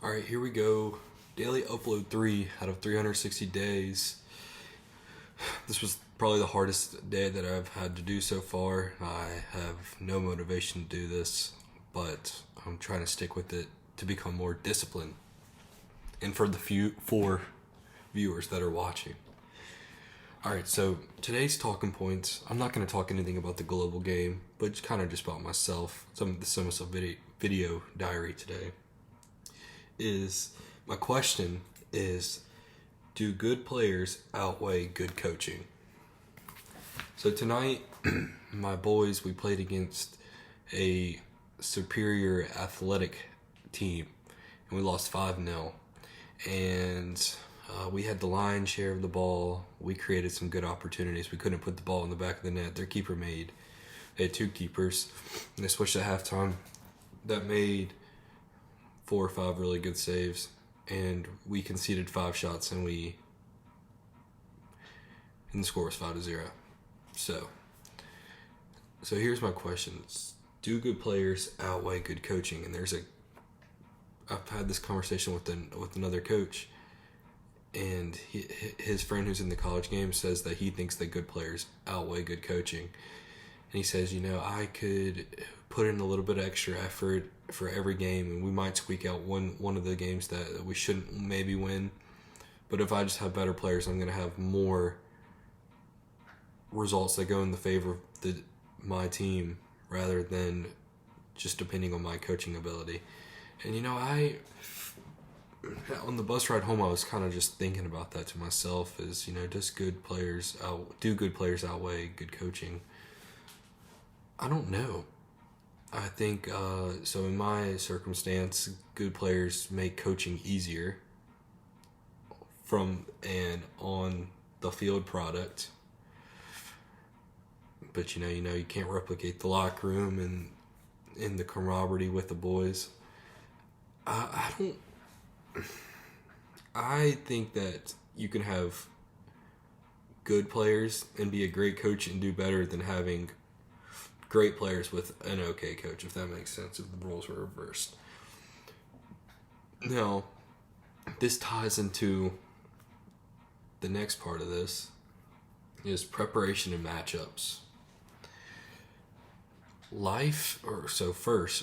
Alright, here we go. Daily upload 3 out of 360 days. This was probably the hardest day that I've had to do so far. I have no motivation to do this, but I'm trying to stick with it to become more disciplined. And for the four viewers that are watching. Alright, so today's talking points, I'm not going to talk anything about the global game, but kind of just about myself. Some video diary today. My question is, do good players outweigh good coaching? So tonight, my boys, we played against a superior athletic team, and we lost 5-0. And we had the lion's share of the ball. We created some good opportunities. We couldn't put the ball in the back of the net. Their keeper made. They had two keepers, and they switched at halftime. That made 4 or 5 really good saves, and we conceded 5 shots, and the score was 5-0. So here's my question: do good players outweigh good coaching? And I've had this conversation with another coach, and his friend who's in the college game says that he thinks that good players outweigh good coaching. And he says, I could put in a little bit of extra effort for every game, and we might squeak out one of the games that we shouldn't maybe win. But if I just have better players, I'm going to have more results that go in the favor of my team rather than just depending on my coaching ability. And on the bus ride home, I was kind of just thinking about that to myself. Do good players outweigh good coaching? I don't know. I think so. In my circumstance, good players make coaching easier from and on the field product. But you can't replicate the locker room and the camaraderie with the boys. I think that you can have good players and be a great coach and do better than having great players with an okay coach, if that makes sense, if the roles were reversed. Now, this ties into the next part of this, is preparation and matchups.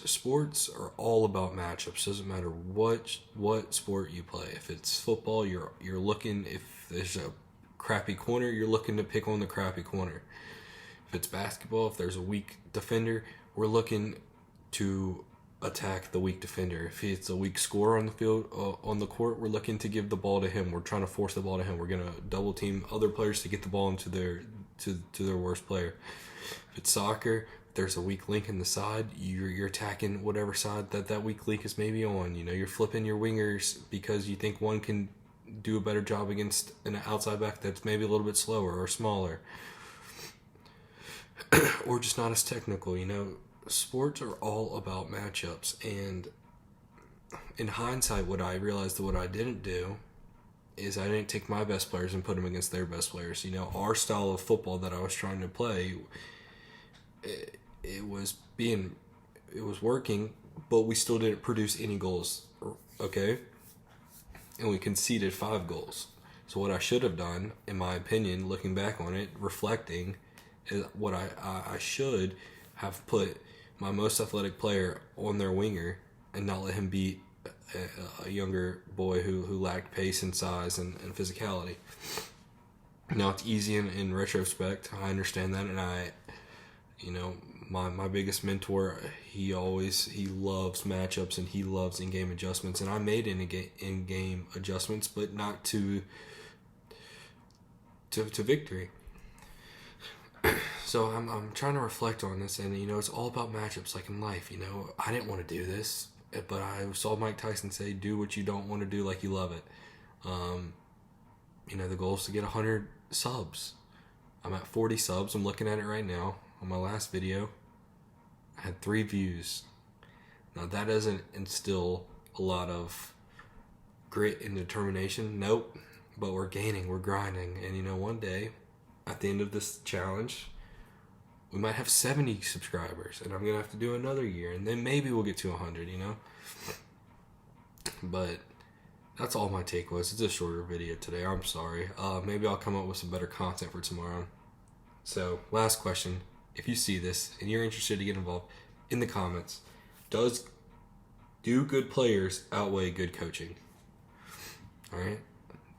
Sports are all about matchups. Doesn't matter what sport you play. If it's football, you're looking, if there's a crappy corner, you're looking to pick on the crappy corner. If it's basketball, if there's a weak defender, we're looking to attack the weak defender. If it's a weak scorer on the field, on the court, we're looking to give the ball to him. We're trying to force the ball to him. We're going to double team other players to get the ball into their worst player. If it's soccer, if there's a weak link in the side, you're attacking whatever side that weak link is maybe on. You're flipping your wingers because you think one can do a better job against an outside back that's maybe a little bit slower or smaller. Or just not as technical. Sports are all about matchups, and in hindsight, what I realized that what I didn't do is I didn't take my best players and put them against their best players. Our style of football that I was trying to play, it was working, but we still didn't produce any goals, okay? And we conceded 5 goals. So what I should have done, in my opinion, looking back on it, reflecting, is what I should have put my most athletic player on their winger and not let him beat a younger boy who lacked pace and size and physicality. Now, it's easy in retrospect. I understand that, and my biggest mentor, he loves matchups and he loves in-game adjustments, and I made in-game adjustments, but not to victory. So I'm trying to reflect on this, and it's all about matchups, like in life. I didn't want to do this, but I saw Mike Tyson say, "Do what you don't want to do, like you love it." The goal is to get 100 subs. I'm at 40 subs. I'm looking at it right now. On my last video, I had 3 views. Now that doesn't instill a lot of grit and determination. Nope. But we're gaining, we're grinding, and one day, at the end of this challenge, we might have 70 subscribers, and I'm going to have to do another year, and then maybe we'll get to 100, But that's all my take was. It's a shorter video today. I'm sorry. Maybe I'll come up with some better content for tomorrow. So, last question. If you see this and you're interested to get involved, in the comments, do good players outweigh good coaching? Alright?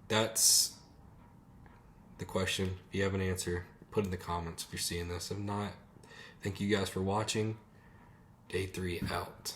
That's the question. If you have an answer, put it in the comments if you're seeing this. If not, thank you guys for watching. Day 3 out.